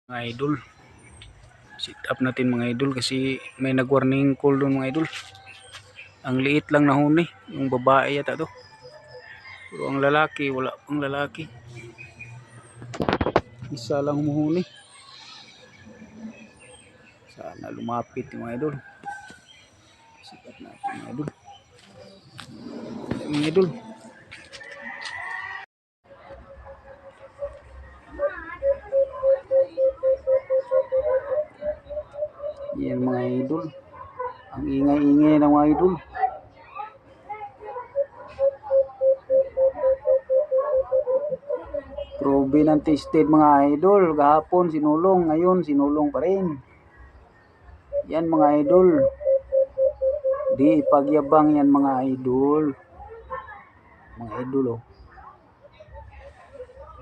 Mga idol, sit up natin mga idol kasi may nag-warning call doon mga idol. Ang liit lang na huni, yung babae yata to. Pero ang lalaki, wala pang lalaki. Isa lang humuhuni. Sana lumapit yung mga idol. Sit up natin mga idol. Mga idol. Yan mga idol. Ang ingay-ingay ng mga idol. Proven and tested mga idol. Gahapon sinulong, ngayon sinulong pa rin. Yan mga idol. Di ipagyabang yan mga idol. Mga idol oh.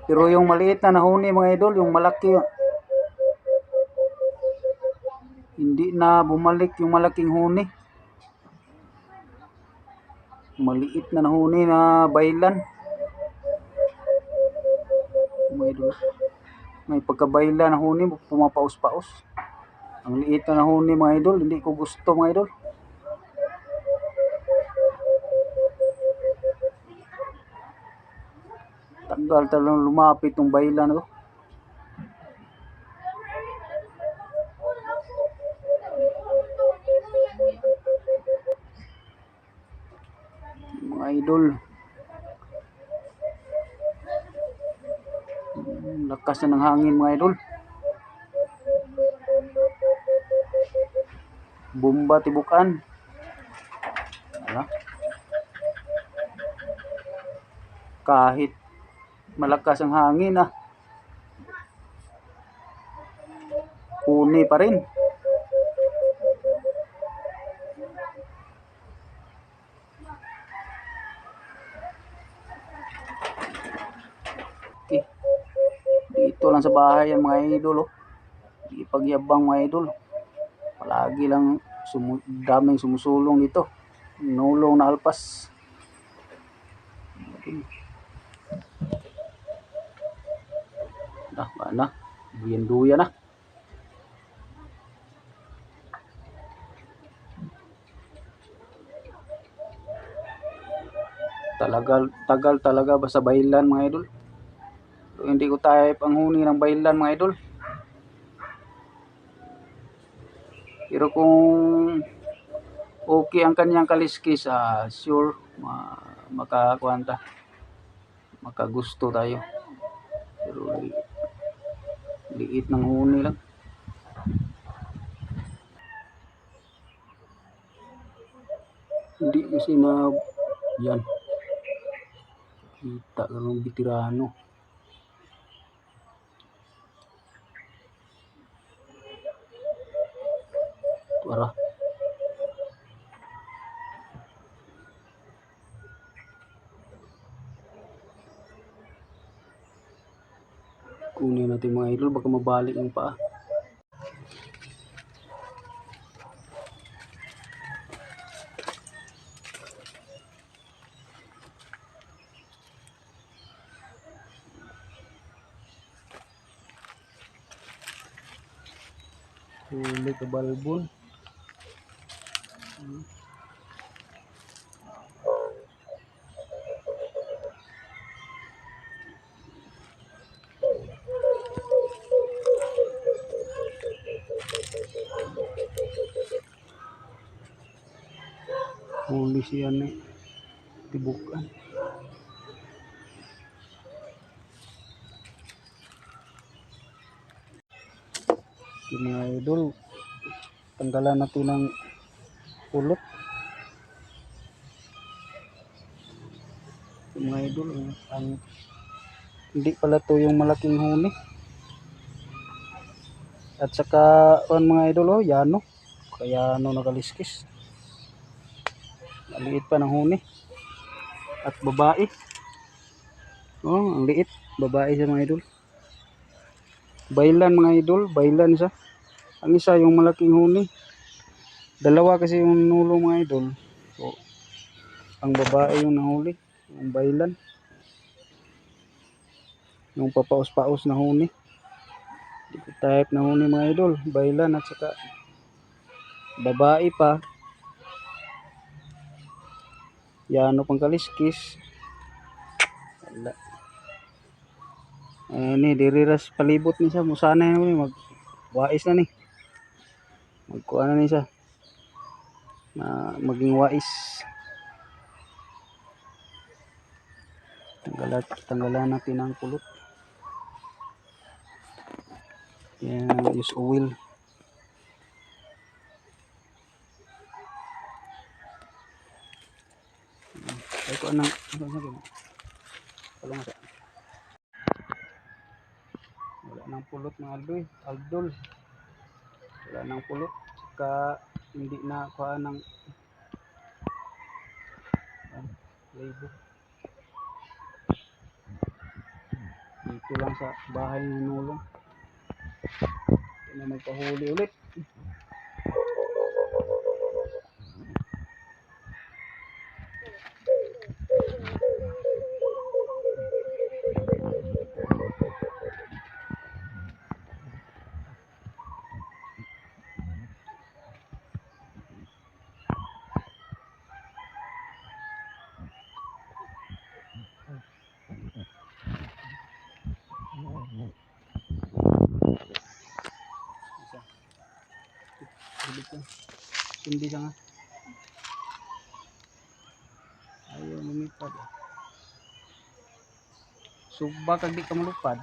Pero yung maliit na nahuni mga idol, yung malaki, hindi na bumalik yung malaking huni. Maliit na nahuni na baylan. Mga idol, may pagkabaylan na huni, pumapaos-paos. Ang liit na nahuni mga idol, hindi ko gusto mga idol. Tagal talagang lumapit yung baylan na to. Mga idol, lakas na ng hangin mga idol. Bomba tibukan. Ala. Kahit malakas ang hangin huni pa rin. Okay. Dito lang sa bahay ang mga idol oh. Di pagyabang mga idol. Palagi lang daming sumusulong dito. Nulong na alpas. Mana? Duyan-duyan na. Tagal talaga ba sa baylan mga idol? So, hindi ko type ang huni ng baylan mga idol. Pero kung okay ang kanyang kaliskis, sure makakuanta. Makagusto tayo. Pero liit ng huni lang. Hindi kasi na yan. Kita ng bitirano. Para kunin natin mga idol, baka mabalik yung paa. Huli ka balbon. Huli siya na tibukan. Yung mga idol, tanggalan natin ng pulot. Yung mga idol, hindi pala to yung malaking huni. At saka mga idol, yano. Kaya nakaliskis. Maliit pa ng huni. At babae. Ang liit. Babae siya mga idol. Baylan mga idol. Baylan siya. Ang isa yung malaking huni. Dalawa kasi yung nulong mga idol. So, ang babae yung nahuli. Yung baylan. Yung papaos-paos na huni. Type na huni mga idol. Bailan at saka babae pa. Yano pang kaliskis. Wala. Ni diriras palibot ni siya. Musana na ni magwais na ni. Magkuha na ni siya. Maging wais. Tanggalan natin ang pulot. Yan, use oil. Ay ko anang wala nang pulot mga aldol. Wala nang pulot. Saka hindi na kuha ng labor. Dito lang sa bahay ng nulong. Hindi na magpahuli ulit. Hindi ka nga. Ayaw lumipad. Subak kag di ka malupad.